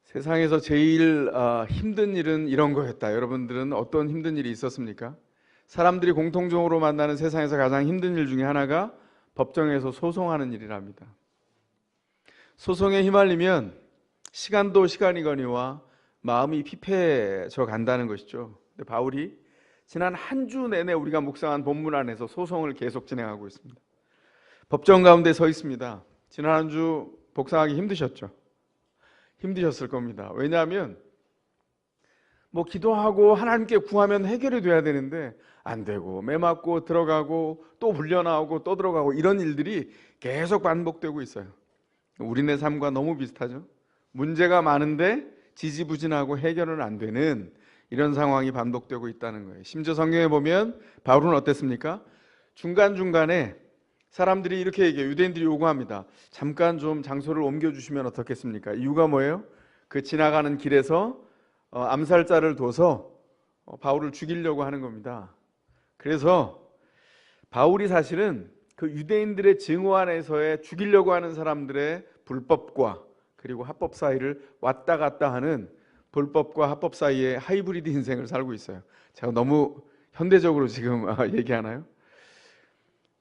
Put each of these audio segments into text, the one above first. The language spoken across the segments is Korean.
세상에서 제일 힘든 일은 이런 거였다. 여러분들은 어떤 힘든 일이 있었습니까? 사람들이 공통적으로 만나는 세상에서 가장 힘든 일 중에 하나가 법정에서 소송하는 일이랍니다. 소송에 휘말리면 시간도 시간이거니와 마음이 피폐해져 간다는 것이죠. 근데 바울이 지난 한 주 내내 우리가 묵상한 본문 안에서 소송을 계속 진행하고 있습니다. 법정 가운데 서 있습니다. 지난 한 주 복상하기 힘드셨죠? 힘드셨을 겁니다. 왜냐하면 기도하고 하나님께 구하면 해결이 돼야 되는데 안 되고 매 맞고 들어가고 또 불려나오고 또 들어가고 이런 일들이 계속 반복되고 있어요. 우리네 삶과 너무 비슷하죠. 문제가 많은데 지지부진하고 해결은 안 되는 이런 상황이 반복되고 있다는 거예요. 심지어 성경에 보면 바울은 어땠습니까? 중간중간에 사람들이 이렇게 얘기해요. 유대인들이 요구합니다. 잠깐 좀 장소를 옮겨주시면 어떻겠습니까? 이유가 뭐예요? 그 지나가는 길에서 암살자를 둬서 바울을 죽이려고 하는 겁니다. 그래서 바울이 사실은 그 유대인들의 증오 안에서의 죽이려고 하는 사람들의 불법과 그리고 합법 사이를 왔다 갔다 하는 불법과 합법 사이의 하이브리드 인생을 살고 있어요. 제가 너무 현대적으로 지금 얘기하나요?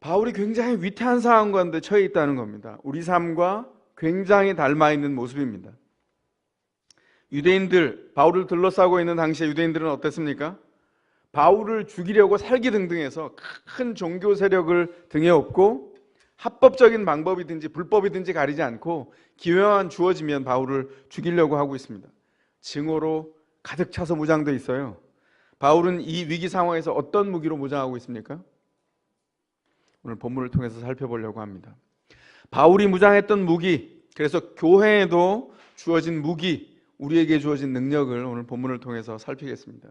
바울이 굉장히 위태한 상황 가운데 처해 있다는 겁니다. 우리 삶과 굉장히 닮아 있는 모습입니다. 유대인들, 바울을 둘러싸고 있는 당시에 유대인들은 어땠습니까? 바울을 죽이려고 살기등등해서 큰 종교 세력을 등에 업고 합법적인 방법이든지 불법이든지 가리지 않고 기회만 주어지면 바울을 죽이려고 하고 있습니다. 증오로 가득 차서 무장되어 있어요. 바울은 이 위기 상황에서 어떤 무기로 무장하고 있습니까? 오늘 본문을 통해서 살펴보려고 합니다. 바울이 무장했던 무기, 그래서 교회에도 주어진 무기, 우리에게 주어진 능력을 오늘 본문을 통해서 살피겠습니다.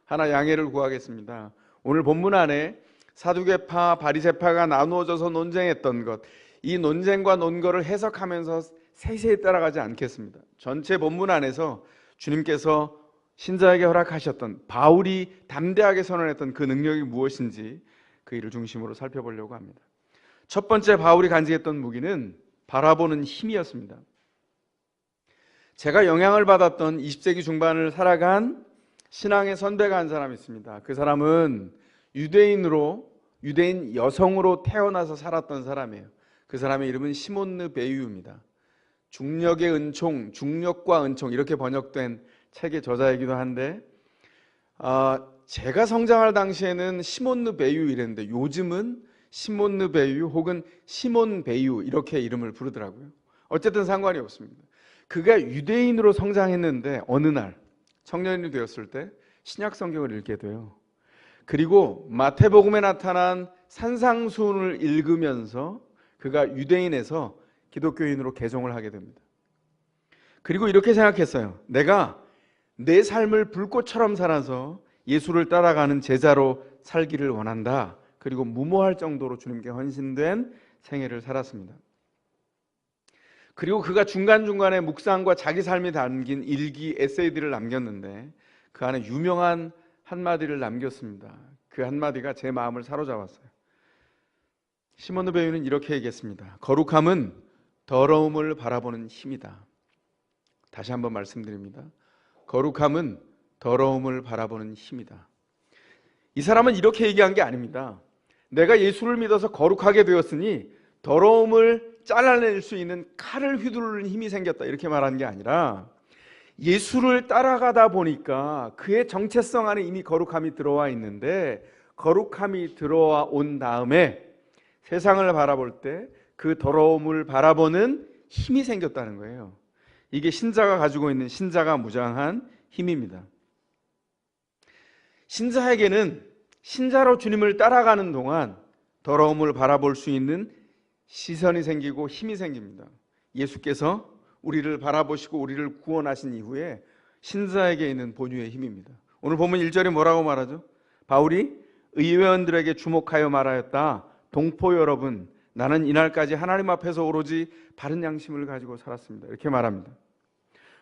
하나 양해를 구하겠습니다. 오늘 본문 안에 사두개파, 바리새파가 나누어져서 논쟁했던 것, 이 논쟁과 논거를 해석하면서 세세히 따라가지 않겠습니다. 전체 본문 안에서 주님께서 신자에게 허락하셨던 바울이 담대하게 선언했던 그 능력이 무엇인지 그 일을 중심으로 살펴보려고 합니다. 첫 번째 바울이 간직했던 무기는 바라보는 힘이었습니다. 제가 영향을 받았던 20세기 중반을 살아간 신앙의 선배가 한 사람이 있습니다. 그 사람은 유대인 여성으로 태어나서 살았던 사람이에요. 그 사람의 이름은 시몬느 베유입니다. 중력의 은총, 중력과 은총 이렇게 번역된 책의 저자이기도 한데 제가 성장할 당시에는 시몬느 베유 이랬는데 요즘은 시몬느 베유 혹은 시몬 베유 이렇게 이름을 부르더라고요. 어쨌든 상관이 없습니다. 그가 유대인으로 성장했는데 어느 날 청년이 되었을 때 신약 성경을 읽게 돼요. 그리고 마태복음에 나타난 산상수훈을 읽으면서 그가 유대인에서 기독교인으로 개종을 하게 됩니다. 그리고 이렇게 생각했어요. 내가 내 삶을 불꽃처럼 살아서 예수를 따라가는 제자로 살기를 원한다. 그리고 무모할 정도로 주님께 헌신된 생애를 살았습니다. 그리고 그가 중간중간에 묵상과 자기 삶이 담긴 일기, 에세이들을 남겼는데 그 안에 유명한 한마디를 남겼습니다. 그 한마디가 제 마음을 사로잡았어요. 시몬느 베유는 이렇게 얘기했습니다. 거룩함은 더러움을 바라보는 힘이다. 다시 한번 말씀드립니다. 거룩함은 더러움을 바라보는 힘이다. 이 사람은 이렇게 얘기한 게 아닙니다. 내가 예수를 믿어서 거룩하게 되었으니 더러움을 잘라낼 수 있는 칼을 휘두르는 힘이 생겼다 이렇게 말한 게 아니라 예수를 따라가다 보니까 그의 정체성 안에 이미 거룩함이 들어와 있는데 거룩함이 들어와 온 다음에 세상을 바라볼 때 그 더러움을 바라보는 힘이 생겼다는 거예요. 이게 신자가 가지고 있는 신자가 무장한 힘입니다. 신자에게는 신자로 주님을 따라가는 동안 더러움을 바라볼 수 있는 시선이 생기고 힘이 생깁니다. 예수께서 우리를 바라보시고 우리를 구원하신 이후에 신자에게 있는 본유의 힘입니다. 오늘 보면 1절에 뭐라고 말하죠? 바울이 의회원들에게 주목하여 말하였다. 동포 여러분, 나는 이날까지 하나님 앞에서 오로지 바른 양심을 가지고 살았습니다. 이렇게 말합니다.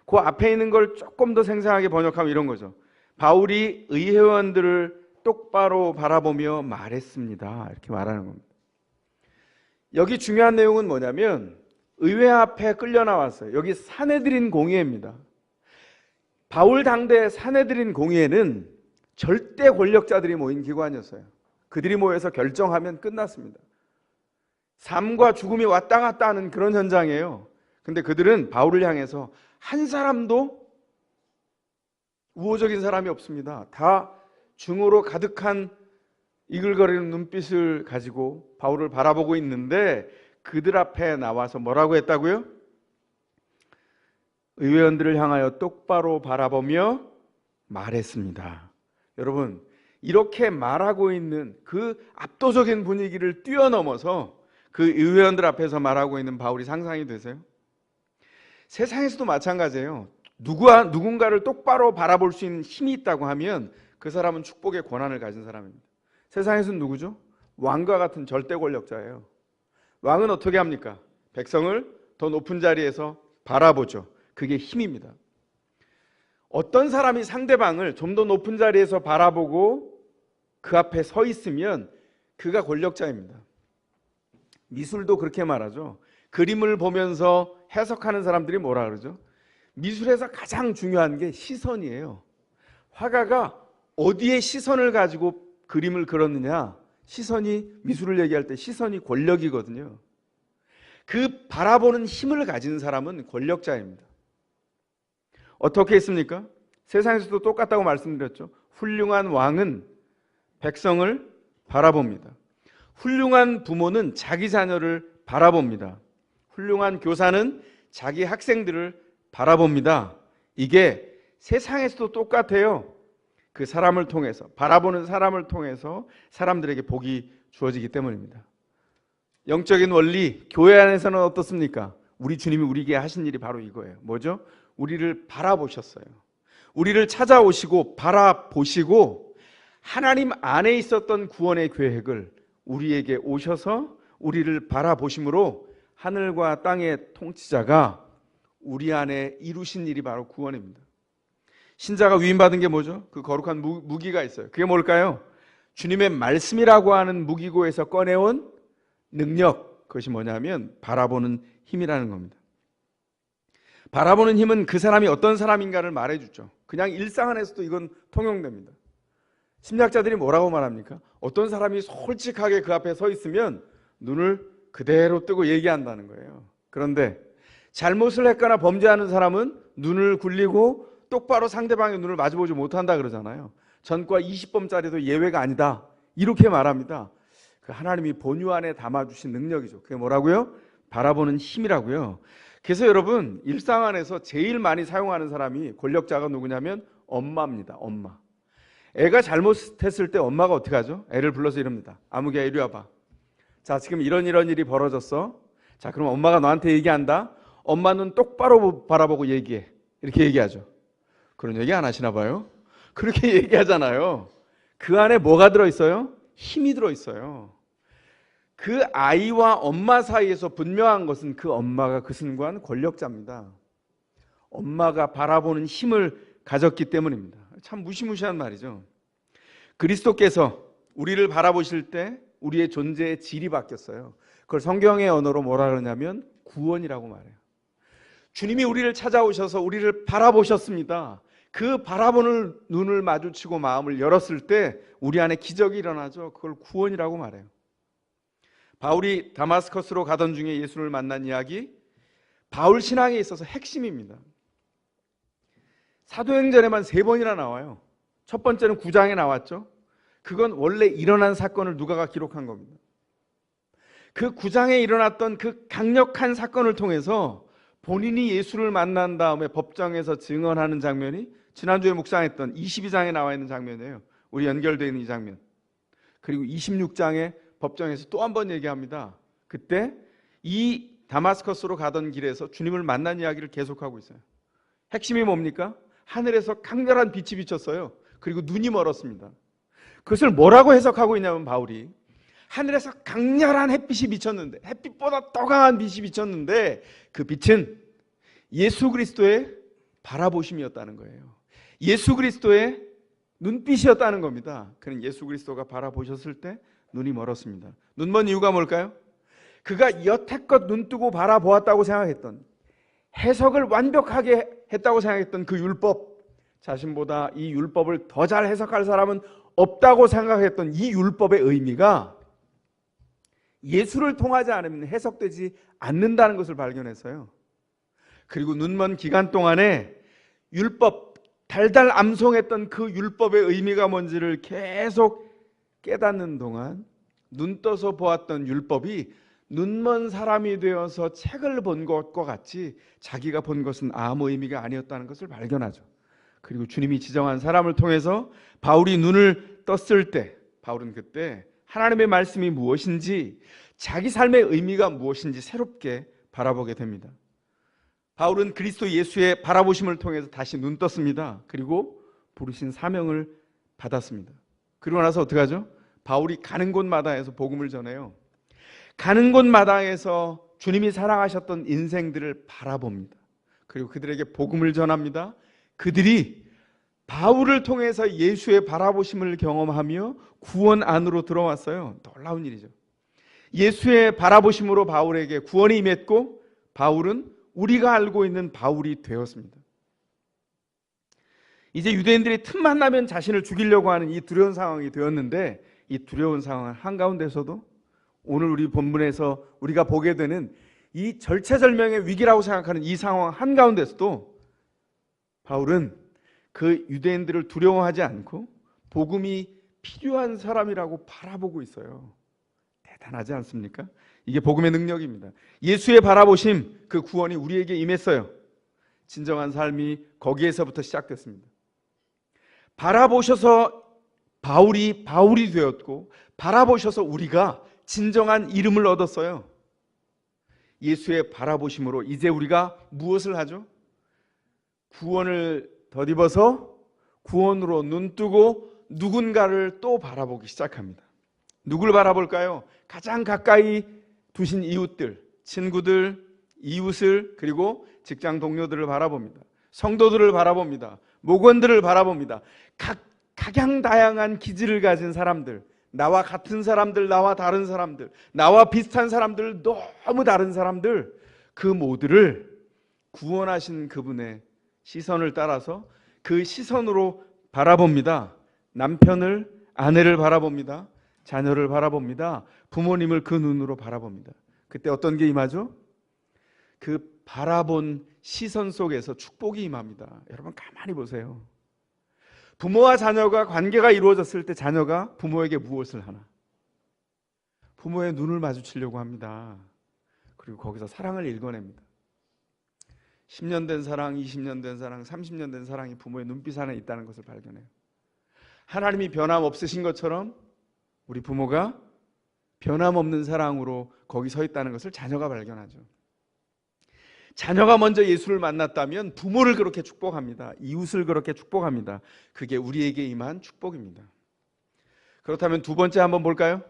그 앞에 있는 걸 조금 더 생생하게 번역하면 이런 거죠. 바울이 의회원들을 똑바로 바라보며 말했습니다. 이렇게 말하는 겁니다. 여기 중요한 내용은 뭐냐면 의회 앞에 끌려 나왔어요. 여기 사내들인 공회입니다. 바울 당대 사내들인 공의회는 절대 권력자들이 모인 기관이었어요. 그들이 모여서 결정하면 끝났습니다. 삶과 죽음이 왔다 갔다 하는 그런 현장이에요. 근데 그들은 바울을 향해서 한 사람도 우호적인 사람이 없습니다. 다 증오로 가득한 이글거리는 눈빛을 가지고 바울을 바라보고 있는데 그들 앞에 나와서 뭐라고 했다고요? 의회원들을 향하여 똑바로 바라보며 말했습니다. 여러분, 이렇게 말하고 있는 그 압도적인 분위기를 뛰어넘어서 그 의회원들 앞에서 말하고 있는 바울이 상상이 되세요? 세상에서도 마찬가지예요. 누군가를 똑바로 바라볼 수 있는 힘이 있다고 하면 그 사람은 축복의 권한을 가진 사람입니다. 세상에서는 누구죠? 왕과 같은 절대 권력자예요. 왕은 어떻게 합니까? 백성을 더 높은 자리에서 바라보죠. 그게 힘입니다. 어떤 사람이 상대방을 좀 더 높은 자리에서 바라보고 그 앞에 서 있으면 그가 권력자입니다. 미술도 그렇게 말하죠. 그림을 보면서 해석하는 사람들이 뭐라 그러죠? 미술에서 가장 중요한 게 시선이에요. 화가가 어디에 시선을 가지고 그림을 그렸느냐, 미술을 얘기할 때 시선이 권력이거든요. 그 바라보는 힘을 가진 사람은 권력자입니다. 어떻게 했습니까? 세상에서도 똑같다고 말씀드렸죠. 훌륭한 왕은 백성을 바라봅니다. 훌륭한 부모는 자기 자녀를 바라봅니다. 훌륭한 교사는 자기 학생들을 바라봅니다. 이게 세상에서도 똑같아요. 그 사람을 통해서, 바라보는 사람을 통해서 사람들에게 복이 주어지기 때문입니다. 영적인 원리, 교회 안에서는 어떻습니까? 우리 주님이 우리에게 하신 일이 바로 이거예요. 뭐죠? 우리를 바라보셨어요. 우리를 찾아오시고 바라보시고 하나님 안에 있었던 구원의 계획을 우리에게 오셔서 우리를 바라보심으로 하늘과 땅의 통치자가 우리 안에 이루신 일이 바로 구원입니다. 신자가 위임받은 게 뭐죠? 그 거룩한 무기가 있어요. 그게 뭘까요? 주님의 말씀이라고 하는 무기고에서 꺼내온 능력. 그것이 뭐냐면 바라보는 힘이라는 겁니다. 바라보는 힘은 그 사람이 어떤 사람인가를 말해주죠. 그냥 일상 안에서도 이건 통용됩니다. 심리학자들이 뭐라고 말합니까? 어떤 사람이 솔직하게 그 앞에 서 있으면 눈을 그대로 뜨고 얘기한다는 거예요. 그런데 잘못을 했거나 범죄하는 사람은 눈을 굴리고 똑바로 상대방의 눈을 마주보지 못한다 그러잖아요. 전과 20범짜리도 예외가 아니다. 이렇게 말합니다. 그 하나님이 본유 안에 담아주신 능력이죠. 그게 뭐라고요? 바라보는 힘이라고요. 그래서 여러분, 일상 안에서 제일 많이 사용하는 사람이 권력자가 누구냐면 엄마입니다. 엄마. 애가 잘못했을 때 엄마가 어떻게 하죠? 애를 불러서 이럽니다. 아무개야 이리 와봐. 자, 지금 이런 일이 벌어졌어. 자, 그럼 엄마가 너한테 얘기한다. 엄마 눈 똑바로 바라보고 얘기해. 이렇게 얘기하죠. 그런 얘기 안 하시나 봐요? 그렇게 얘기하잖아요. 그 안에 뭐가 들어있어요? 힘이 들어있어요. 그 아이와 엄마 사이에서 분명한 것은 그 엄마가 그 순간 권력자입니다. 엄마가 바라보는 힘을 가졌기 때문입니다. 참 무시무시한 말이죠. 그리스도께서 우리를 바라보실 때 우리의 존재의 질이 바뀌었어요. 그걸 성경의 언어로 뭐라 그러냐면 구원이라고 말해요. 주님이 우리를 찾아오셔서 우리를 바라보셨습니다. 그 바라보는 눈을 마주치고 마음을 열었을 때 우리 안에 기적이 일어나죠. 그걸 구원이라고 말해요. 바울이 다마스커스로 가던 중에 예수를 만난 이야기, 바울 신앙에 있어서 핵심입니다. 사도행전에만 3번이나 나와요. 첫 번째는 9장에 나왔죠. 그건 원래 일어난 사건을 누가가 기록한 겁니다. 그 9장에 일어났던 그 강력한 사건을 통해서 본인이 예수를 만난 다음에 법정에서 증언하는 장면이 지난주에 묵상했던 22장에 나와 있는 장면이에요. 우리 연결되어 있는 이 장면. 그리고 26장에 법정에서 또 한 번 얘기합니다. 그때 이 다마스커스로 가던 길에서 주님을 만난 이야기를 계속하고 있어요. 핵심이 뭡니까? 하늘에서 강렬한 빛이 비쳤어요. 그리고 눈이 멀었습니다. 그것을 뭐라고 해석하고 있냐면 바울이 하늘에서 강렬한 햇빛이 비쳤는데, 햇빛보다 더 강한 빛이 비쳤는데 그 빛은 예수 그리스도의 바라보심이었다는 거예요. 예수 그리스도의 눈빛이었다는 겁니다. 그는 예수 그리스도가 바라보셨을 때 눈이 멀었습니다. 눈 먼 이유가 뭘까요? 그가 여태껏 눈 뜨고 바라보았다고 생각했던, 해석을 완벽하게 했다고 생각했던 그 율법, 자신보다 이 율법을 더 잘 해석할 사람은 없다고 생각했던 이 율법의 의미가 예수를 통하지 않으면 해석되지 않는다는 것을 발견했어요. 그리고 눈먼 기간 동안에 율법, 달달 암송했던 그 율법의 의미가 뭔지를 계속 깨닫는 동안 눈 떠서 보았던 율법이 눈먼 사람이 되어서 책을 본 것과 같이 자기가 본 것은 아무 의미가 아니었다는 것을 발견하죠. 그리고 주님이 지정한 사람을 통해서 바울이 눈을 떴을 때 바울은 그때 하나님의 말씀이 무엇인지, 자기 삶의 의미가 무엇인지 새롭게 바라보게 됩니다. 바울은 그리스도 예수의 바라보심을 통해서 다시 눈 떴습니다. 그리고 부르신 사명을 받았습니다. 그러고 나서 어떻게 하죠? 바울이 가는 곳마다에서 복음을 전해요. 가는 곳마다에서 주님이 사랑하셨던 인생들을 바라봅니다. 그리고 그들에게 복음을 전합니다. 그들이 바울을 통해서 예수의 바라보심을 경험하며 구원 안으로 들어왔어요. 놀라운 일이죠. 예수의 바라보심으로 바울에게 구원이 임했고 바울은 우리가 알고 있는 바울이 되었습니다. 이제 유대인들이 틈만 나면 자신을 죽이려고 하는 이 두려운 상황이 되었는데, 이 두려운 상황 한가운데서도 오늘 우리 본문에서 우리가 보게 되는 이 절체절명의 위기라고 생각하는 이 상황 한가운데서도 바울은 그 유대인들을 두려워하지 않고 복음이 필요한 사람이라고 바라보고 있어요. 대단하지 않습니까? 이게 복음의 능력입니다. 예수의 바라보심, 그 구원이 우리에게 임했어요. 진정한 삶이 거기에서부터 시작됐습니다. 바라보셔서 바울이 되었고, 바라보셔서 우리가 진정한 이름을 얻었어요. 예수의 바라보심으로 이제 우리가 무엇을 하죠? 구원을 덧입어서 구원으로 눈뜨고 누군가를 또 바라보기 시작합니다. 누굴 바라볼까요? 가장 가까이 두신 이웃들, 친구들, 이웃을, 그리고 직장 동료들을 바라봅니다. 성도들을 바라봅니다. 목원들을 바라봅니다. 각양다양한 기질을 가진 사람들, 나와 같은 사람들, 나와 다른 사람들, 나와 비슷한 사람들, 너무 다른 사람들, 그 모두를 구원하신 그분의 시선을 따라서 그 시선으로 바라봅니다. 남편을, 아내를 바라봅니다. 자녀를 바라봅니다. 부모님을 그 눈으로 바라봅니다. 그때 어떤 게 임하죠? 그 바라본 시선 속에서 축복이 임합니다. 여러분 가만히 보세요. 부모와 자녀가 관계가 이루어졌을 때 자녀가 부모에게 무엇을 하나? 부모의 눈을 마주치려고 합니다. 그리고 거기서 사랑을 읽어냅니다. 10년 된 사랑, 20년 된 사랑, 30년 된 사랑이 부모의 눈빛 안에 있다는 것을 발견해요. 하나님이 변함없으신 것처럼 우리 부모가 변함없는 사랑으로 거기 서 있다는 것을 자녀가 발견하죠. 자녀가 먼저 예수를 만났다면 부모를 그렇게 축복합니다. 이웃을 그렇게 축복합니다. 그게 우리에게 임한 축복입니다. 그렇다면 두 번째 한번 볼까요?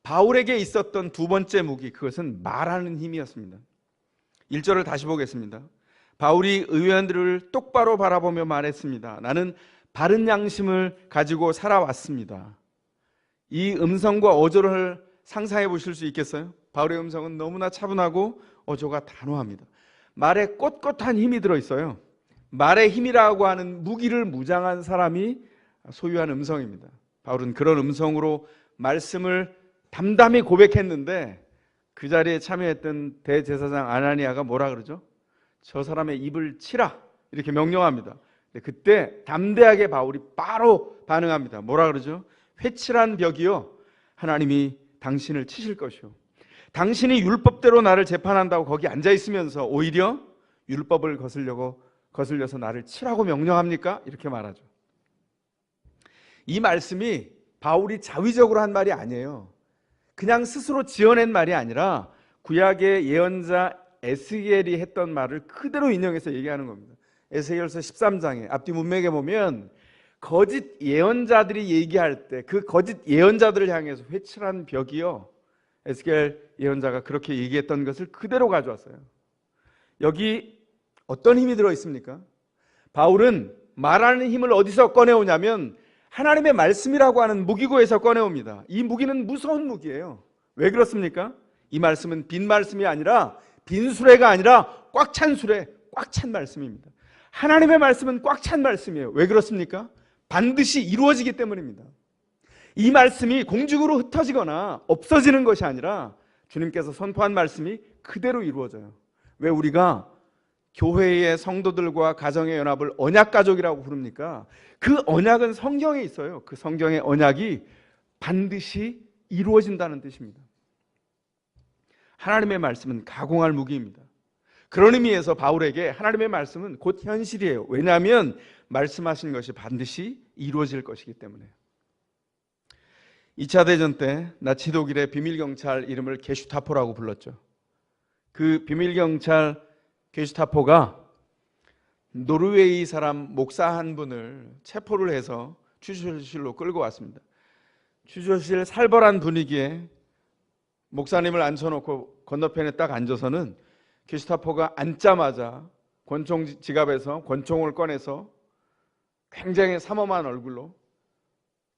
바울에게 있었던 두 번째 무기, 그것은 말하는 힘이었습니다. 1절을 다시 보겠습니다. 바울이 의원들을 똑바로 바라보며 말했습니다. 나는 바른 양심을 가지고 살아왔습니다. 이 음성과 어조를 상상해 보실 수 있겠어요? 바울의 음성은 너무나 차분하고 어조가 단호합니다. 말에 꼿꼿한 힘이 들어있어요. 말의 힘이라고 하는 무기를 무장한 사람이 소유한 음성입니다. 바울은 그런 음성으로 말씀을 담담히 고백했는데 그 자리에 참여했던 대제사장 아나니아가 뭐라 그러죠? 저 사람의 입을 치라, 이렇게 명령합니다. 그때 담대하게 바울이 바로 반응합니다. 뭐라 그러죠? 회칠한 벽이요, 하나님이 당신을 치실 것이요, 당신이 율법대로 나를 재판한다고 거기 앉아있으면서 오히려 율법을 거슬려서 나를 치라고 명령합니까? 이렇게 말하죠. 이 말씀이 바울이 자의적으로 한 말이 아니에요. 그냥 스스로 지어낸 말이 아니라 구약의 예언자 에스겔이 했던 말을 그대로 인용해서 얘기하는 겁니다. 에스겔서 13장에 앞뒤 문맥에 보면 거짓 예언자들이 얘기할 때 그 거짓 예언자들을 향해서 회칠한 벽이요, 에스겔 예언자가 그렇게 얘기했던 것을 그대로 가져왔어요. 여기 어떤 힘이 들어있습니까? 바울은 말하는 힘을 어디서 꺼내오냐면 하나님의 말씀이라고 하는 무기고에서 꺼내옵니다. 이 무기는 무서운 무기예요. 왜 그렇습니까? 이 말씀은 빈 말씀이 아니라 빈 수레가 아니라 꽉 찬 수레, 꽉 찬 말씀입니다. 하나님의 말씀은 꽉 찬 말씀이에요. 왜 그렇습니까? 반드시 이루어지기 때문입니다. 이 말씀이 공중으로 흩어지거나 없어지는 것이 아니라 주님께서 선포한 말씀이 그대로 이루어져요. 왜 우리가 교회의 성도들과 가정의 연합을 언약가족이라고 부릅니까? 그 언약은 성경에 있어요. 그 성경의 언약이 반드시 이루어진다는 뜻입니다. 하나님의 말씀은 가공할 무기입니다. 그런 의미에서 바울에게 하나님의 말씀은 곧 현실이에요. 왜냐하면 말씀하신 것이 반드시 이루어질 것이기 때문에. 2차 대전 때 나치 독일의 비밀경찰 이름을 게슈타포라고 불렀죠. 그 비밀경찰 게슈타포가 노르웨이 사람 목사 한 분을 체포를 해서 추수실로 끌고 왔습니다. 추수실 살벌한 분위기에 목사님을 앉혀놓고 건너편에 딱 앉아서는 게슈타포가 앉자마자 권총 지갑에서 권총을 꺼내서 굉장히 삼엄한 얼굴로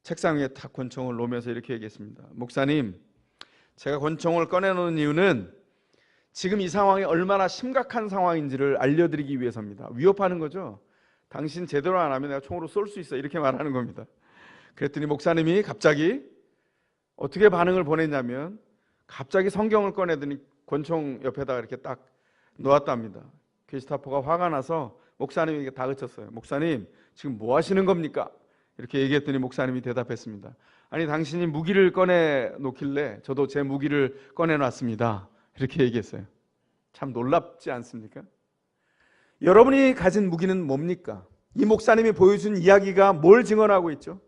책상 위에 탁 권총을 놓으면서 이렇게 얘기했습니다. 목사님, 제가 권총을 꺼내놓은 이유는 지금 이 상황이 얼마나 심각한 상황인지를 알려드리기 위해서입니다. 위협하는 거죠. 당신 제대로 안 하면 내가 총으로 쏠 수 있어, 이렇게 말하는 겁니다. 그랬더니 목사님이 갑자기 어떻게 반응을 보냈냐면 갑자기 성경을 꺼내더니 권총 옆에다가 이렇게 딱 놓았답니다. 게스타포가 화가 나서 목사님에게 다그쳤어요. 목사님, 지금 뭐 하시는 겁니까? 이렇게 얘기했더니 목사님이 대답했습니다. 아니, 당신이 무기를 꺼내 놓길래 저도 제 무기를 꺼내 놨습니다. 이렇게 얘기했어요. 참 놀랍지 않습니까? 여러분이 가진 무기는 뭡니까? 이 목사님이 보여준 이야기가 뭘 증언하고 있죠?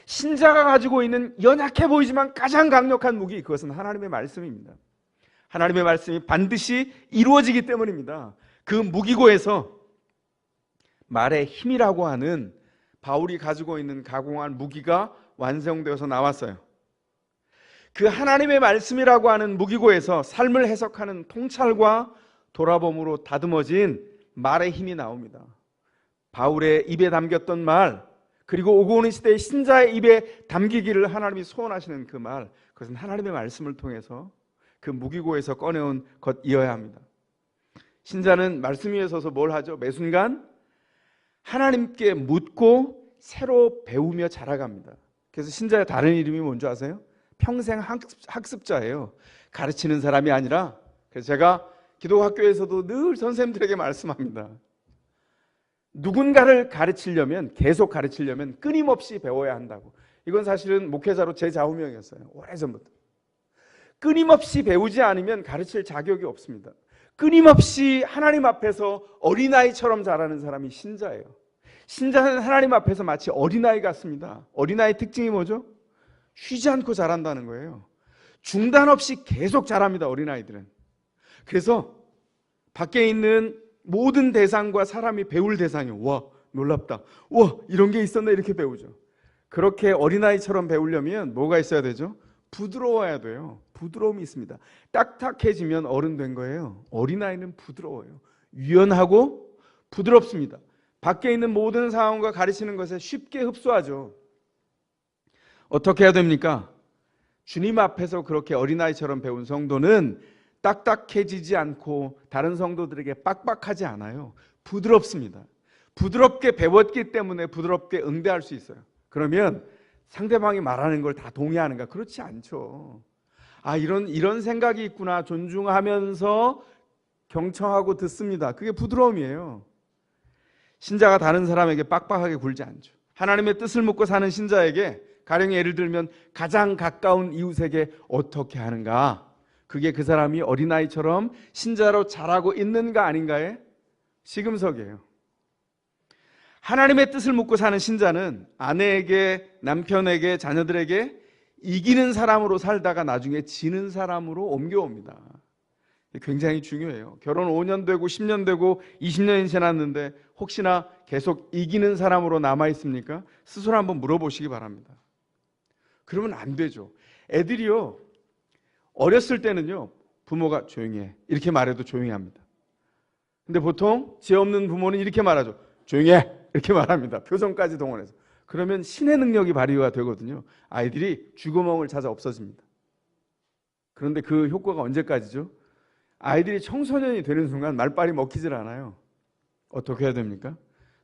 신자가 가지고 있는 연약해 보이지만 가장 강력한 무기, 그것은 하나님의 말씀입니다. 하나님의 말씀이 반드시 이루어지기 때문입니다. 그 무기고에서 말의 힘이라고 하는 바울이 가지고 있는 가공한 무기가 완성되어서 나왔어요. 그 하나님의 말씀이라고 하는 무기고에서 삶을 해석하는 통찰과 돌아봄으로 다듬어진 말의 힘이 나옵니다. 바울의 입에 담겼던 말, 그리고 오고 오는 시대의 신자의 입에 담기기를 하나님이 소원하시는 그 말, 그것은 하나님의 말씀을 통해서 그 무기고에서 꺼내온 것이어야 합니다. 신자는 말씀 위에 서서 뭘 하죠? 매 순간 하나님께 묻고 새로 배우며 자라갑니다. 그래서 신자의 다른 이름이 뭔지 아세요? 평생 학습자예요. 가르치는 사람이 아니라. 그래서 제가 기독학교에서도 늘 선생님들에게 말씀합니다. 누군가를 가르치려면, 계속 가르치려면 끊임없이 배워야 한다고. 이건 사실은 목회자로 제 좌우명이었어요. 오래전부터. 끊임없이 배우지 않으면 가르칠 자격이 없습니다. 끊임없이 하나님 앞에서 어린아이처럼 자라는 사람이 신자예요. 신자는 하나님 앞에서 마치 어린아이 같습니다. 어린아이의 특징이 뭐죠? 쉬지 않고 자란다는 거예요. 중단 없이 계속 자랍니다, 어린아이들은. 그래서 밖에 있는 모든 대상과 사람이 배울 대상이에요. 와, 놀랍다. 와, 이런 게 있었나, 이렇게 배우죠. 그렇게 어린아이처럼 배우려면 뭐가 있어야 되죠? 부드러워야 돼요. 부드러움이 있습니다. 딱딱해지면 어른 된 거예요. 어린아이는 부드러워요. 유연하고 부드럽습니다. 밖에 있는 모든 상황과 가르치는 것에 쉽게 흡수하죠. 어떻게 해야 됩니까? 주님 앞에서 그렇게 어린아이처럼 배운 성도는 딱딱해지지 않고 다른 성도들에게 빡빡하지 않아요. 부드럽습니다. 부드럽게 배웠기 때문에 부드럽게 응대할 수 있어요. 그러면 상대방이 말하는 걸 다 동의하는가? 그렇지 않죠. 아, 이런 생각이 있구나. 존중하면서 경청하고 듣습니다. 그게 부드러움이에요. 신자가 다른 사람에게 빡빡하게 굴지 않죠. 하나님의 뜻을 묻고 사는 신자에게, 가령 예를 들면 가장 가까운 이웃에게 어떻게 하는가? 그게 그 사람이 어린아이처럼 신자로 자라고 있는가 아닌가의 시금석이에요. 하나님의 뜻을 묻고 사는 신자는 아내에게, 남편에게, 자녀들에게 이기는 사람으로 살다가 나중에 지는 사람으로 옮겨옵니다. 굉장히 중요해요. 결혼 5년 되고 10년 되고 20년이 지났는데 혹시나 계속 이기는 사람으로 남아 있습니까? 스스로 한번 물어보시기 바랍니다. 그러면 안 되죠. 애들이요, 어렸을 때는요, 부모가 조용히 해, 이렇게 말해도 조용히 합니다. 근데 보통 죄 없는 부모는 이렇게 말하죠. 조용히 해, 이렇게 말합니다. 표정까지 동원해서. 그러면 신의 능력이 발휘가 되거든요. 아이들이 쥐구멍을 찾아 없어집니다. 그런데 그 효과가 언제까지죠? 아이들이 청소년이 되는 순간 말빨이 먹히질 않아요. 어떻게 해야 됩니까?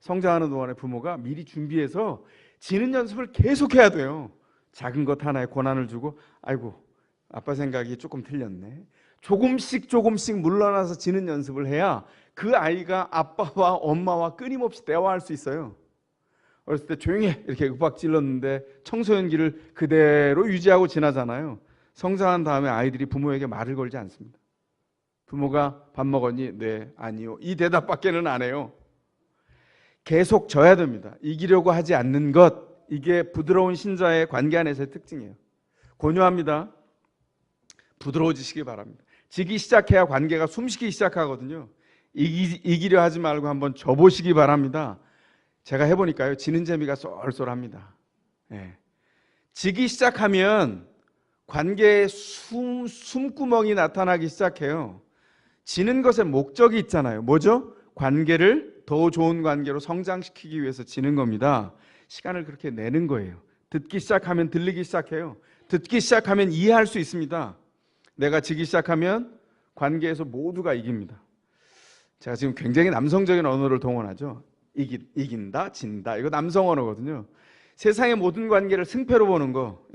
성장하는 동안에 부모가 미리 준비해서 지는 연습을 계속해야 돼요. 작은 것 하나에 권한을 주고 아이고 아빠 생각이 조금 틀렸네. 조금씩 물러나서 지는 연습을 해야 그 아이가 아빠와 엄마와 끊임없이 대화할 수 있어요. 어렸을 때 조용히 해 이렇게 윽박 질렀는데 청소년기를 그대로 유지하고 지나잖아요. 성장한 다음에 아이들이 부모에게 말을 걸지 않습니다. 부모가 밥 먹었니? 네, 아니요. 이 대답밖에는 안 해요. 계속 져야 됩니다. 이기려고 하지 않는 것, 이게 부드러운 신자의 관계 안에서의 특징이에요. 권유합니다. 부드러워지시기 바랍니다. 지기 시작해야 관계가 숨쉬기 시작하거든요. 이기려 하지 말고 한번 져보시기 바랍니다. 제가 해보니까요, 지는 재미가 쏠쏠합니다. 네. 지기 시작하면 관계에 숨구멍이 나타나기 시작해요. 지는 것에 목적이 있잖아요. 뭐죠? 관계를 더 좋은 관계로 성장시키기 위해서 지는 겁니다. 시간을 그렇게 내는 거예요. 듣기 시작하면 들리기 시작해요. 듣기 시작하면 이해할 수 있습니다. 내가 지기 시작하면 관계에서 모두가 이깁니다. 제가 지금 굉장히 남성적인 언어를 동원하죠. 이긴다, 진다. 이거 남성 언어거든요. 세상의 모든 관계를 승패로 보는 거,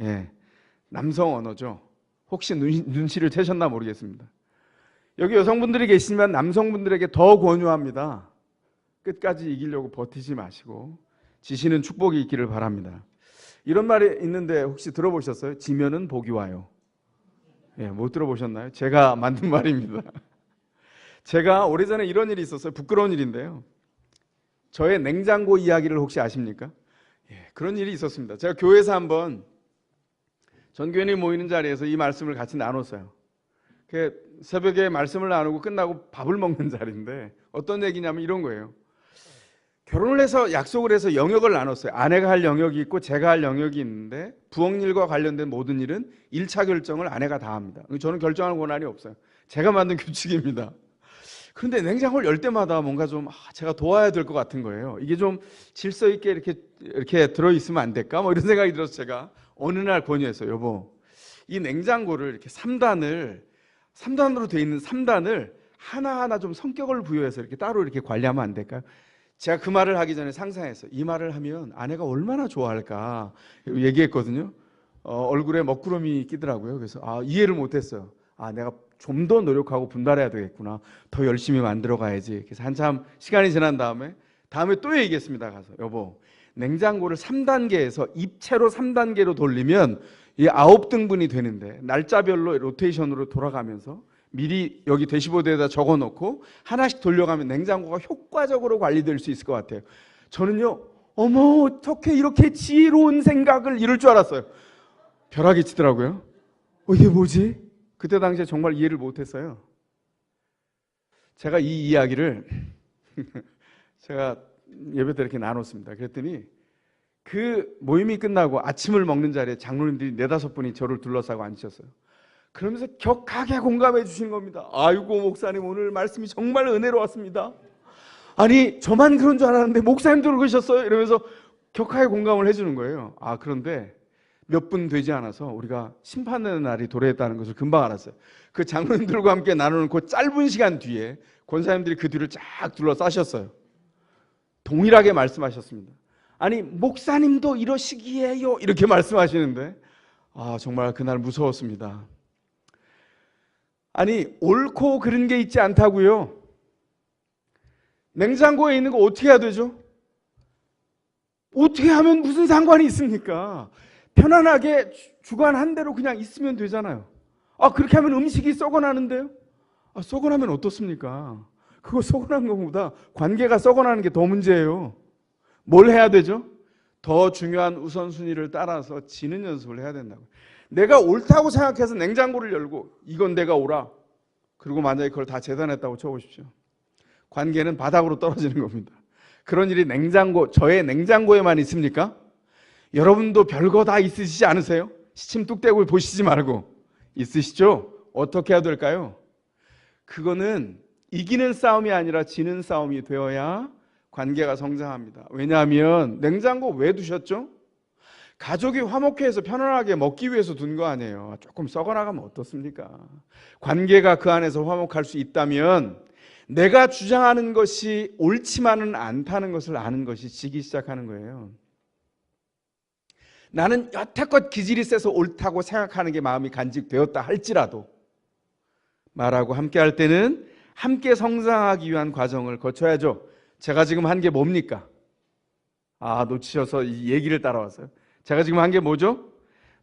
남성 언어죠. 혹시 눈치를 채셨나 모르겠습니다. 여기 여성분들이 계시지만 남성분들에게 더 권유합니다. 끝까지 이기려고 버티지 마시고 지시는 축복이 있기를 바랍니다. 이런 말이 있는데 혹시 들어보셨어요? 지면은 복이 와요. 못 들어보셨나요? 제가 만든 말입니다. 제가 오래전에 이런 일이 있었어요. 부끄러운 일인데요. 저의 냉장고 이야기를 혹시 아십니까? 그런 일이 있었습니다. 제가 교회에서 한번 전교인이 모이는 자리에서 이 말씀을 같이 나눴어요. 새벽에 말씀을 나누고 끝나고 밥을 먹는 자리인데 어떤 얘기냐면 이런 거예요. 결혼을 해서 약속을 해서 영역을 나눴어요. 아내가 할 영역이 있고 제가 할 영역이 있는데 부엌일과 관련된 모든 일은 1차 결정을 아내가 다 합니다. 저는 결정할 권한이 없어요. 제가 만든 규칙입니다. 그런데 냉장고를 열 때마다 뭔가 좀 제가 도와야 될 것 같은 거예요. 이게 좀 질서 있게 이렇게 들어있으면 안 될까? 뭐 이런 생각이 들어서 제가 어느 날 권유했어요. 여보, 이 냉장고를 이렇게 3단으로 돼 있는 3단을 하나하나 좀 성격을 부여해서 이렇게 따로 이렇게 관리하면 안 될까요? 제가 그 말을 하기 전에 상상했어요. 이 말을 하면 아내가 얼마나 좋아할까 얘기했거든요. 얼굴에 먹구름이 끼더라고요. 그래서 이해를 못했어요. 내가 좀 더 노력하고 분발해야 되겠구나. 더 열심히 만들어 가야지. 그래서 한참 시간이 지난 다음에 또 얘기했습니다. 가서 여보, 냉장고를 3단계에서 입체로 3단계로 돌리면 이 9등분이 되는데 날짜별로 로테이션으로 돌아가면서 미리 여기 대시보드에다 적어놓고 하나씩 돌려가면 냉장고가 효과적으로 관리될 수 있을 것 같아요. 저는요, 어머 어떻게 이렇게 지혜로운 생각을 이럴 줄 알았어요. 벼락이 치더라고요. 이게 뭐지? 그때 당시에 정말 이해를 못했어요. 제가 이 이야기를 제가 예배 때 이렇게 나눴습니다. 그랬더니 그 모임이 끝나고 아침을 먹는 자리에 장로님들이 4-5분이 저를 둘러싸고 앉으셨어요. 그러면서 격하게 공감해 주신 겁니다. 아이고 목사님, 오늘 말씀이 정말 은혜로웠습니다. 아니 저만 그런 줄 알았는데 목사님도 그러셨어요? 이러면서 격하게 공감을 해주는 거예요. 그런데 몇 분 되지 않아서 우리가 심판의 날이 도래했다는 것을 금방 알았어요. 그 장로님들과 함께 나누는 그 짧은 시간 뒤에 권사님들이 그 뒤를 쫙 둘러싸셨어요. 동일하게 말씀하셨습니다. 아니 목사님도 이러시기에요 이렇게 말씀하시는데 정말 그날 무서웠습니다. 아니 옳고 그른 게 있지 않다고요. 냉장고에 있는 거 어떻게 해야 되죠? 어떻게 하면 무슨 상관이 있습니까? 편안하게 주관한 대로 그냥 있으면 되잖아요. 그렇게 하면 음식이 썩어나는데요? 썩어나면 어떻습니까? 그거 썩어난 것보다 관계가 썩어나는 게 더 문제예요. 뭘 해야 되죠? 더 중요한 우선순위를 따라서 지는 연습을 해야 된다고요. 내가 옳다고 생각해서 냉장고를 열고 이건 내가 옳아. 그리고 만약에 그걸 다 재단했다고 쳐보십시오. 관계는 바닥으로 떨어지는 겁니다. 그런 일이 저의 냉장고에만 있습니까? 여러분도 별거 다 있으시지 않으세요? 시침 뚝 떼고 보시지 말고 있으시죠? 어떻게 해야 될까요? 그거는 이기는 싸움이 아니라 지는 싸움이 되어야 관계가 성장합니다. 왜냐하면 냉장고 왜 두셨죠? 가족이 화목해서 편안하게 먹기 위해서 둔 거 아니에요. 조금 썩어나가면 어떻습니까? 관계가 그 안에서 화목할 수 있다면 내가 주장하는 것이 옳지만은 않다는 것을 아는 것이 지기 시작하는 거예요. 나는 여태껏 기질이 세서 옳다고 생각하는 게 마음이 간직되었다 할지라도 말하고 함께 할 때는 함께 성장하기 위한 과정을 거쳐야죠. 제가 지금 한 게 뭡니까? 놓치셔서 이 얘기를 따라왔어요. 제가 지금 한 게 뭐죠?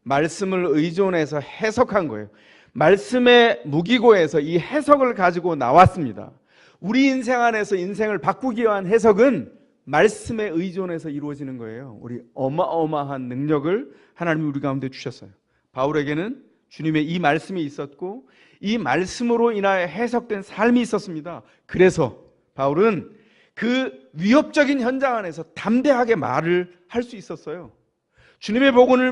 말씀을 의존해서 해석한 거예요. 말씀의 무기고에서 이 해석을 가지고 나왔습니다. 우리 인생 안에서 인생을 바꾸기 위한 해석은 말씀에 의존해서 이루어지는 거예요. 우리 어마어마한 능력을 하나님이 우리 가운데 주셨어요. 바울에게는 주님의 이 말씀이 있었고 이 말씀으로 인하여 해석된 삶이 있었습니다. 그래서 바울은 그 위협적인 현장 안에서 담대하게 말을 할 수 있었어요. 주님의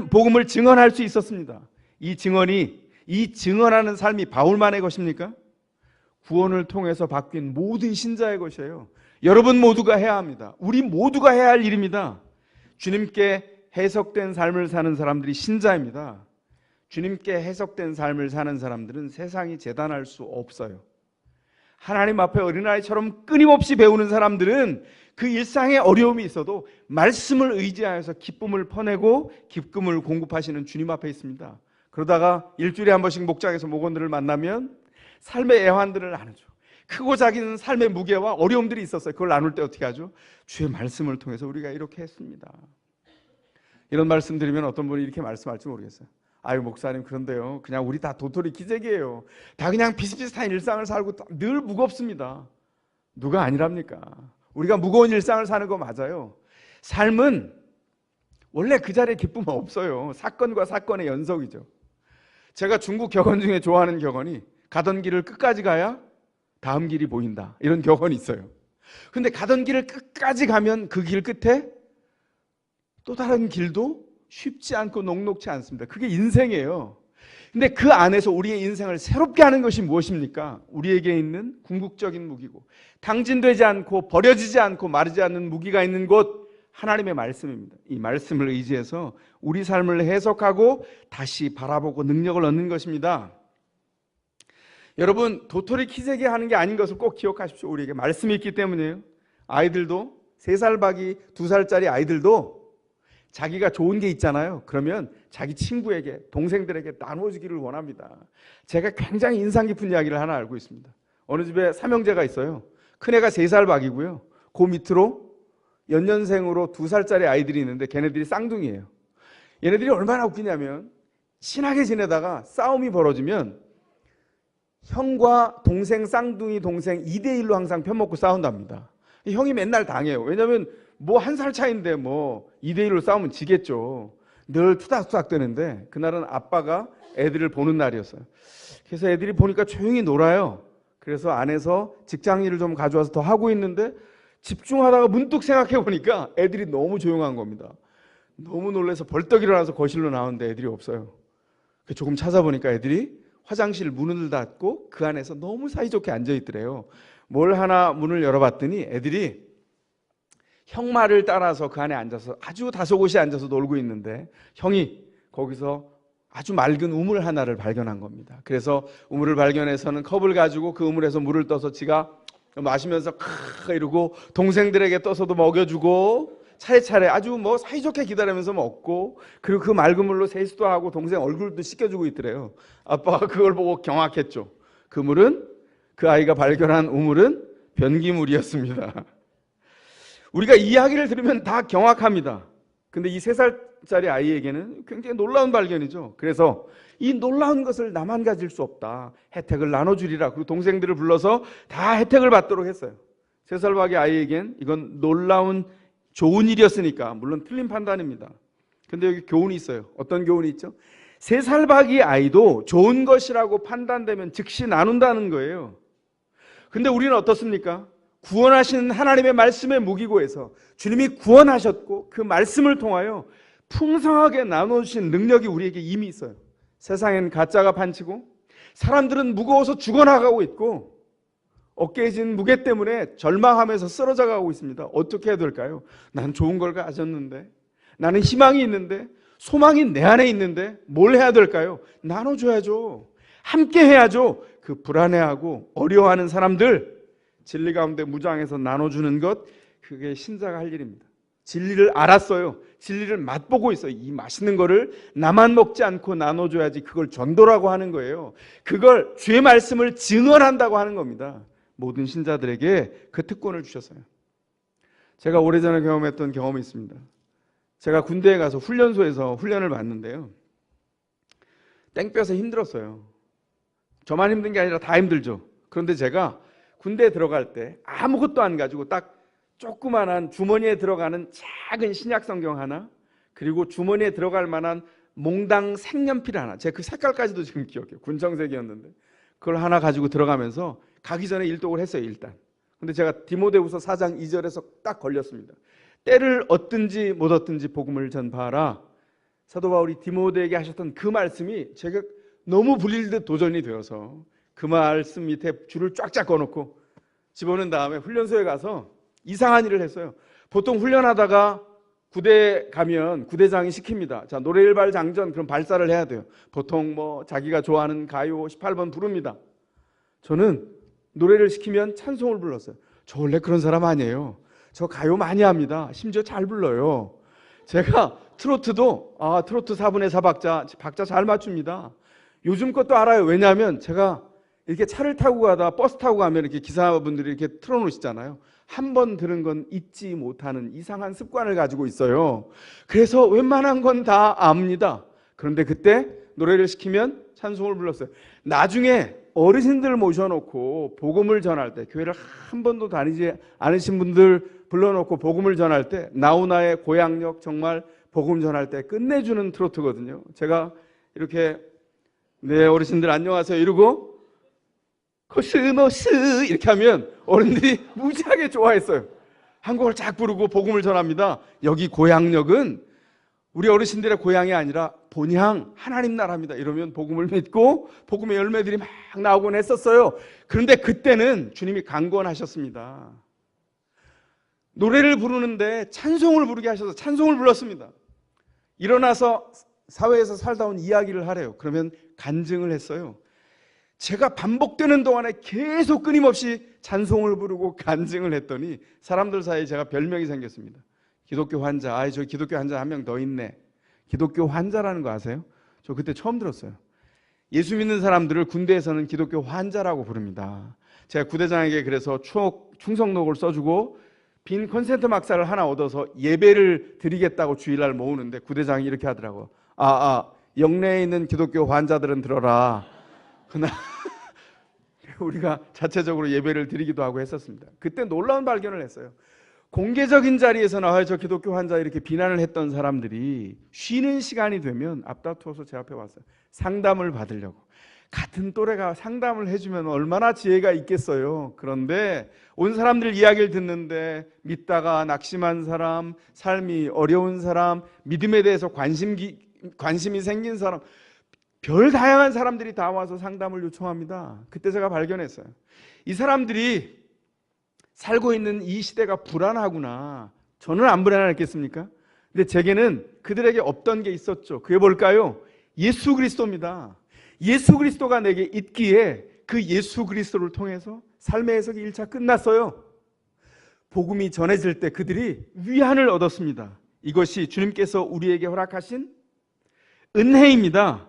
복음을 증언할 수 있었습니다. 이 증언하는 삶이 바울만의 것입니까? 구원을 통해서 바뀐 모든 신자의 것이에요. 여러분 모두가 해야 합니다. 우리 모두가 해야 할 일입니다. 주님께 해석된 삶을 사는 사람들이 신자입니다. 주님께 해석된 삶을 사는 사람들은 세상이 재단할 수 없어요. 하나님 앞에 어린아이처럼 끊임없이 배우는 사람들은 그 일상에 어려움이 있어도 말씀을 의지하여서 기쁨을 퍼내고 기쁨을 공급하시는 주님 앞에 있습니다. 그러다가 일주일에 한 번씩 목장에서 목원들을 만나면 삶의 애환들을 나누죠. 크고 작은 삶의 무게와 어려움들이 있었어요. 그걸 나눌 때 어떻게 하죠? 주의 말씀을 통해서 우리가 이렇게 했습니다. 이런 말씀 드리면 어떤 분이 이렇게 말씀할지 모르겠어요. 아유 목사님 그런데요, 그냥 우리 다 도토리 기재기예요. 다 그냥 비슷비슷한 일상을 살고 늘 무겁습니다. 누가 아니랍니까? 우리가 무거운 일상을 사는 거 맞아요. 삶은 원래 그 자리에 기쁨은 없어요. 사건과 사건의 연속이죠. 제가 중국 격언 중에 좋아하는 격언이 가던 길을 끝까지 가야 다음 길이 보인다, 이런 격언이 있어요. 근데 가던 길을 끝까지 가면 그 길 끝에 또 다른 길도 쉽지 않고 녹록지 않습니다. 그게 인생이에요. 근데 그 안에서 우리의 인생을 새롭게 하는 것이 무엇입니까? 우리에게 있는 궁극적인 무기고 탕진되지 않고 버려지지 않고 마르지 않는 무기가 있는 곳, 하나님의 말씀입니다. 이 말씀을 의지해서 우리 삶을 해석하고 다시 바라보고 능력을 얻는 것입니다. 여러분, 도토리 키재기 하는 게 아닌 것을 꼭 기억하십시오. 우리에게 말씀이 있기 때문이에요. 아이들도 3살 박이 2살짜리 아이들도 자기가 좋은 게 있잖아요. 그러면 자기 친구에게, 동생들에게 나눠주기를 원합니다. 제가 굉장히 인상 깊은 이야기를 하나 알고 있습니다. 어느 집에 삼형제가 있어요. 큰애가 3살 박이고요. 그 밑으로 연년생으로 2살짜리 아이들이 있는데 걔네들이 쌍둥이에요. 얘네들이 얼마나 웃기냐면 친하게 지내다가 싸움이 벌어지면 형과 동생, 쌍둥이 동생 2대1로 항상 편먹고 싸운답니다. 형이 맨날 당해요. 왜냐하면 뭐 1살 차이인데 뭐 2대1로 싸우면 지겠죠. 늘 투닥투닥 되는데 그날은 아빠가 애들을 보는 날이었어요. 그래서 애들이 보니까 조용히 놀아요. 그래서 안에서 직장 일을 좀 가져와서 더 하고 있는데 집중하다가 문득 생각해 보니까 애들이 너무 조용한 겁니다. 너무 놀라서 벌떡 일어나서 거실로 나오는데 애들이 없어요. 조금 찾아보니까 애들이 화장실 문을 닫고 그 안에서 너무 사이좋게 앉아있더래요. 뭘 하나 문을 열어봤더니 애들이 형 말을 따라서 그 안에 앉아서 아주 다소곳이 앉아서 놀고 있는데 형이 거기서 아주 맑은 우물 하나를 발견한 겁니다. 그래서 우물을 발견해서는 컵을 가지고 그 우물에서 물을 떠서 지가 마시면서 이러고 동생들에게 떠서도 먹여주고 차례차례 아주 뭐 사이좋게 기다리면서 먹고, 그리고 그 맑은 물로 세수도 하고 동생 얼굴도 씻겨주고 있더래요. 아빠가 그걸 보고 경악했죠. 그 물은, 그 아이가 발견한 우물은 변기물이었습니다. 우리가 이야기를 들으면 다 경악합니다. 근데 이 3살짜리 아이에게는 굉장히 놀라운 발견이죠. 그래서 이 놀라운 것을 나만 가질 수 없다, 혜택을 나눠주리라. 그리고 동생들을 불러서 다 혜택을 받도록 했어요. 3살 밖의 아이에겐 이건 놀라운 좋은 일이었으니까, 물론 틀린 판단입니다. 근데 여기 교훈이 있어요. 어떤 교훈이 있죠? 3살 밖의 아이도 좋은 것이라고 판단되면 즉시 나눈다는 거예요. 근데 우리는 어떻습니까? 구원하시는 하나님의 말씀의 무기고에서 주님이 구원하셨고 그 말씀을 통하여 풍성하게 나눠주신 능력이 우리에게 이미 있어요. 세상엔 가짜가 판치고 사람들은 무거워서 죽어나가고 있고 어깨에 진 무게 때문에 절망하면서 쓰러져 가고 있습니다. 어떻게 해야 될까요? 난 좋은 걸 가졌는데, 나는 희망이 있는데, 소망이 내 안에 있는데 뭘 해야 될까요? 나눠줘야죠. 함께 해야죠. 그 불안해하고 어려워하는 사람들, 진리 가운데 무장해서 나눠주는 것, 그게 신자가 할 일입니다. 진리를 알았어요. 진리를 맛보고 있어요. 이 맛있는 거를 나만 먹지 않고 나눠줘야지, 그걸 전도라고 하는 거예요. 그걸 주의 말씀을 증언한다고 하는 겁니다. 모든 신자들에게 그 특권을 주셨어요. 제가 오래전에 경험했던 경험이 있습니다. 제가 군대에 가서 훈련소에서 훈련을 받는데요, 땡볕에 힘들었어요. 저만 힘든 게 아니라 다 힘들죠. 그런데 제가 군대에 들어갈 때 아무것도 안 가지고 딱 조그만한 주머니에 들어가는 작은 신약 성경 하나, 그리고 주머니에 들어갈 만한 몽당 색연필 하나, 제가 그 색깔까지도 지금 기억해요. 군청색이었는데 그걸 하나 가지고 들어가면서 가기 전에 일독을 했어요, 일단. 근데 제가 디모데후서 4장 2절에서 딱 걸렸습니다. 때를 얻든지 못 얻든지 복음을 전파하라. 사도 바울이 디모데에게 하셨던 그 말씀이 제가 너무 불릴듯 도전이 되어서 그 말씀 밑에 줄을 쫙쫙 꺼놓고 집어넣은 다음에 훈련소에 가서 이상한 일을 했어요. 보통 훈련하다가 부대 가면 구대장이 시킵니다. 자, 노래일발 장전, 그럼 발사를 해야 돼요. 보통 뭐 자기가 좋아하는 가요 18번 부릅니다. 저는 노래를 시키면 찬송을 불렀어요. 저 원래 그런 사람 아니에요. 저 가요 많이 합니다. 심지어 잘 불러요. 제가 트로트도 트로트 4분의 4박자 박자 잘 맞춥니다. 요즘 것도 알아요. 왜냐하면 제가 이렇게 차를 타고 가다 버스 타고 가면 이렇게 기사분들이 이렇게 틀어놓으시잖아요. 한 번 들은 건 잊지 못하는 이상한 습관을 가지고 있어요. 그래서 웬만한 건 다 압니다. 그런데 그때 노래를 시키면 찬송을 불렀어요. 나중에 어르신들 모셔놓고 복음을 전할 때, 교회를 한 번도 다니지 않으신 분들 불러놓고 복음을 전할 때, 나훈아의 고향역 정말 복음 전할 때 끝내주는 트로트거든요. 제가 이렇게 네 어르신들 안녕하세요 이러고 코스모스 이렇게 하면 어른들이 무지하게 좋아했어요. 한 곡을 쫙 부르고 복음을 전합니다. 여기 고향역은 우리 어르신들의 고향이 아니라 본향 하나님 나라입니다. 이러면 복음을 믿고 복음의 열매들이 막 나오곤 했었어요. 그런데 그때는 주님이 강권하셨습니다. 노래를 부르는데 찬송을 부르게 하셔서 찬송을 불렀습니다. 일어나서 사회에서 살다 온 이야기를 하래요. 그러면 간증을 했어요. 제가 반복되는 동안에 계속 끊임없이 찬송을 부르고 간증을 했더니 사람들 사이에 제가 별명이 생겼습니다. 기독교 환자. 저 기독교 환자 한 명 더 있네. 기독교 환자라는 거 아세요? 저 그때 처음 들었어요. 예수 믿는 사람들을 군대에서는 기독교 환자라고 부릅니다. 제가 구대장에게 그래서 충성록을 써주고 빈 콘센트 막사를 하나 얻어서 예배를 드리겠다고 주일날 모으는데 구대장이 이렇게 하더라고. 영내에 있는 기독교 환자들은 들어라. 그날 우리가 자체적으로 예배를 드리기도 하고 했었습니다. 그때 놀라운 발견을 했어요. 공개적인 자리에서 나와요. 저 기독교 환자 이렇게 비난을 했던 사람들이 쉬는 시간이 되면 앞다투어서 제 앞에 왔어요. 상담을 받으려고. 같은 또래가 상담을 해주면 얼마나 지혜가 있겠어요. 그런데 온 사람들 이야기를 듣는데 믿다가 낙심한 사람, 삶이 어려운 사람, 믿음에 대해서 관심이 생긴 사람, 별 다양한 사람들이 다 와서 상담을 요청합니다. 그때 제가 발견했어요. 이 사람들이 살고 있는 이 시대가 불안하구나. 저는 안 불안했겠습니까? 근데 제게는 그들에게 없던 게 있었죠. 그게 뭘까요? 예수 그리스도입니다. 예수 그리스도가 내게 있기에 그 예수 그리스도를 통해서 삶의 해석이 1차 끝났어요. 복음이 전해질 때 그들이 위안을 얻었습니다. 이것이 주님께서 우리에게 허락하신 은혜입니다.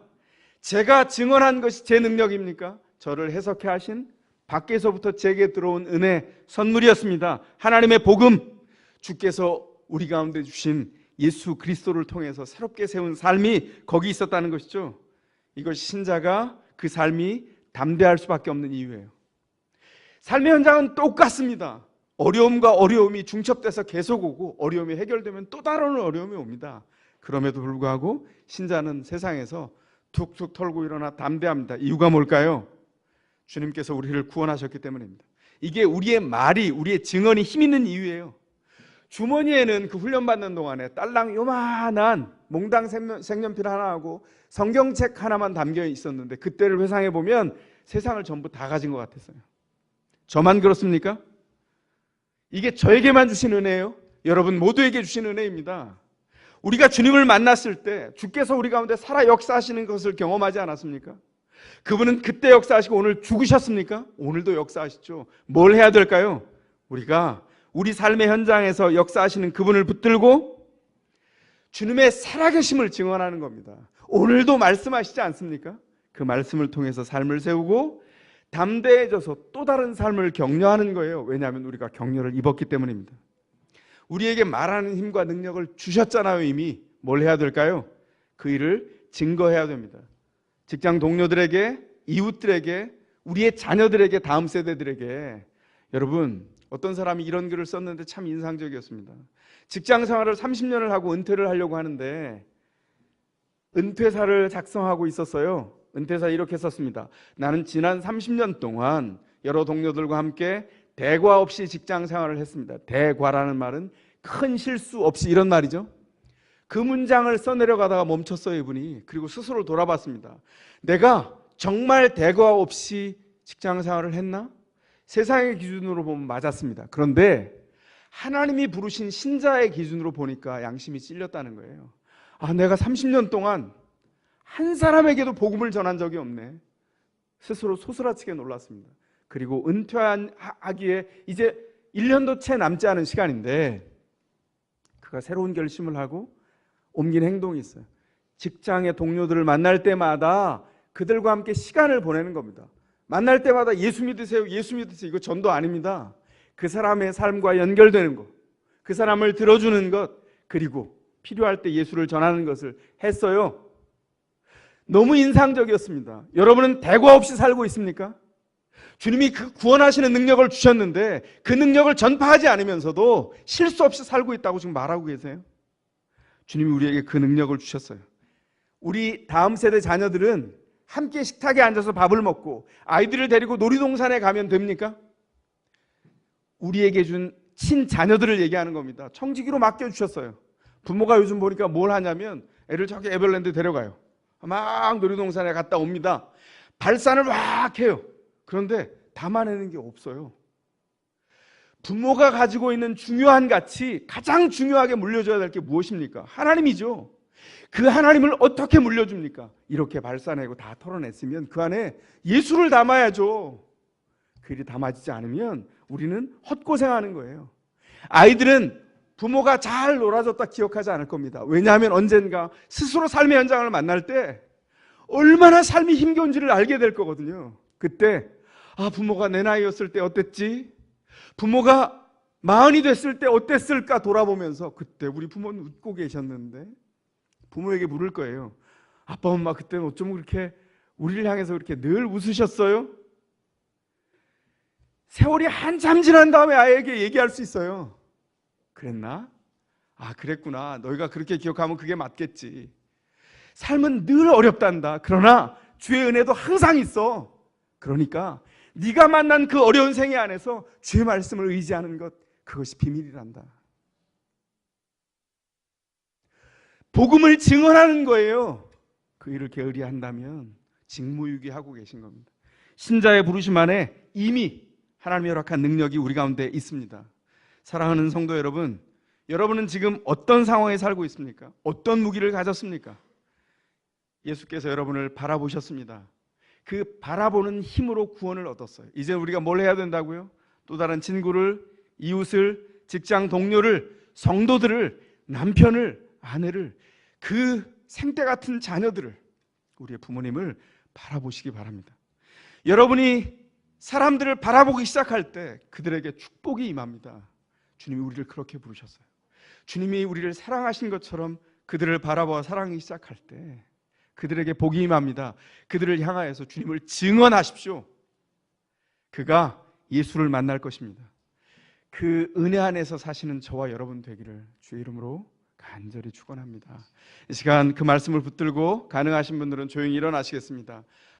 제가 증언한 것이 제 능력입니까? 저를 해석해 하신 밖에서부터 제게 들어온 은혜, 선물이었습니다. 하나님의 복음, 주께서 우리 가운데 주신 예수 그리스도를 통해서 새롭게 세운 삶이 거기 있었다는 것이죠. 이것이 신자가 그 삶이 담대할 수밖에 없는 이유예요. 삶의 현장은 똑같습니다. 어려움과 어려움이 중첩돼서 계속 오고 어려움이 해결되면 또 다른 어려움이 옵니다. 그럼에도 불구하고 신자는 세상에서 툭툭 털고 일어나 담대합니다. 이유가 뭘까요? 주님께서 우리를 구원하셨기 때문입니다. 이게 우리의 말이, 우리의 증언이 힘 있는 이유예요. 주머니에는 그 훈련받는 동안에 딸랑 요만한 몽당 색연필 하나하고 성경책 하나만 담겨 있었는데 그때를 회상해 보면 세상을 전부 다 가진 것 같았어요. 저만 그렇습니까? 이게 저에게만 주신 은혜예요? 여러분 모두에게 주신 은혜입니다. 우리가 주님을 만났을 때 주께서 우리 가운데 살아 역사하시는 것을 경험하지 않았습니까? 그분은 그때 역사하시고 오늘 죽으셨습니까? 오늘도 역사하시죠. 뭘 해야 될까요? 우리가 우리 삶의 현장에서 역사하시는 그분을 붙들고 주님의 살아계심을 증언하는 겁니다. 오늘도 말씀하시지 않습니까? 그 말씀을 통해서 삶을 세우고 담대해져서 또 다른 삶을 격려하는 거예요. 왜냐하면 우리가 격려를 입었기 때문입니다. 우리에게 말하는 힘과 능력을 주셨잖아요. 이미. 뭘 해야 될까요? 그 일을 증거해야 됩니다. 직장 동료들에게, 이웃들에게, 우리의 자녀들에게, 다음 세대들에게. 여러분, 어떤 사람이 이런 글을 썼는데 참 인상적이었습니다. 직장 생활을 30년을 하고 은퇴를 하려고 하는데 은퇴사를 작성하고 있었어요. 은퇴사 이렇게 썼습니다. 나는 지난 30년 동안 여러 동료들과 함께 대과 없이 직장 생활을 했습니다. 대과라는 말은 큰 실수 없이 이런 말이죠. 그 문장을 써내려가다가 멈췄어요, 이분이. 그리고 스스로 돌아봤습니다. 내가 정말 대과 없이 직장 생활을 했나? 세상의 기준으로 보면 맞았습니다. 그런데 하나님이 부르신 신자의 기준으로 보니까 양심이 찔렸다는 거예요. 아, 내가 30년 동안 한 사람에게도 복음을 전한 적이 없네. 스스로 소스라치게 놀랐습니다. 그리고 은퇴하기에 이제 1년도 채 남지 않은 시간인데 그가 새로운 결심을 하고 옮긴 행동이 있어요. 직장의 동료들을 만날 때마다 그들과 함께 시간을 보내는 겁니다. 만날 때마다 예수 믿으세요, 예수 믿으세요. 이거 전도 아닙니다. 그 사람의 삶과 연결되는 것, 그 사람을 들어주는 것, 그리고 필요할 때 예수를 전하는 것을 했어요. 너무 인상적이었습니다. 여러분은 대과 없이 살고 있습니까? 주님이 그 구원하시는 능력을 주셨는데 그 능력을 전파하지 않으면서도 실수 없이 살고 있다고 지금 말하고 계세요? 주님이 우리에게 그 능력을 주셨어요. 우리 다음 세대 자녀들은 함께 식탁에 앉아서 밥을 먹고 아이들을 데리고 놀이동산에 가면 됩니까? 우리에게 준 친자녀들을 얘기하는 겁니다. 청지기로 맡겨주셨어요. 부모가 요즘 보니까 뭘 하냐면 애를 저기 에버랜드 데려가요. 막 놀이동산에 갔다 옵니다. 발산을 막 해요. 그런데 담아내는 게 없어요. 부모가 가지고 있는 중요한 가치, 가장 중요하게 물려줘야 될 게 무엇입니까? 하나님이죠. 그 하나님을 어떻게 물려줍니까? 이렇게 발산하고 다 털어냈으면 그 안에 예수를 담아야죠. 그 일이 담아지지 않으면 우리는 헛고생하는 거예요. 아이들은 부모가 잘 놀아줬다 기억하지 않을 겁니다. 왜냐하면 언젠가 스스로 삶의 현장을 만날 때 얼마나 삶이 힘겨운지를 알게 될 거거든요. 그때 아, 부모가 내 나이였을 때 어땠지? 부모가 40이 됐을 때 어땠을까 돌아보면서 그때 우리 부모는 웃고 계셨는데 부모에게 물을 거예요. 아빠 엄마 그때는 어쩜 그렇게 우리를 향해서 그렇게 늘 웃으셨어요? 세월이 한참 지난 다음에 아이에게 얘기할 수 있어요. 그랬나? 아, 그랬구나. 너희가 그렇게 기억하면 그게 맞겠지. 삶은 늘 어렵단다. 그러나 주의 은혜도 항상 있어. 그러니까 네가 만난 그 어려운 생애 안에서 주의 말씀을 의지하는 것, 그것이 비밀이란다. 복음을 증언하는 거예요. 그 일을 게으리한다면 직무유기하고 계신 겁니다. 신자의 부르심 안에 이미 하나님이 허락한 능력이 우리 가운데 있습니다. 사랑하는 성도 여러분, 여러분은 지금 어떤 상황에 살고 있습니까? 어떤 무기를 가졌습니까? 예수께서 여러분을 바라보셨습니다. 그 바라보는 힘으로 구원을 얻었어요. 이제 우리가 뭘 해야 된다고요? 또 다른 친구를, 이웃을, 직장 동료를, 성도들을, 남편을, 아내를, 그 생때 같은 자녀들을, 우리의 부모님을 바라보시기 바랍니다. 여러분이 사람들을 바라보기 시작할 때 그들에게 축복이 임합니다. 주님이 우리를 그렇게 부르셨어요. 주님이 우리를 사랑하신 것처럼 그들을 바라보아 사랑하기 시작할 때 그들에게 복이 임합니다. 그들을 향하여서 주님을 증언하십시오. 그가 예수를 만날 것입니다. 그 은혜 안에서 사시는 저와 여러분 되기를 주의 이름으로 간절히 축원합니다. 이 시간 그 말씀을 붙들고 가능하신 분들은 조용히 일어나시겠습니다.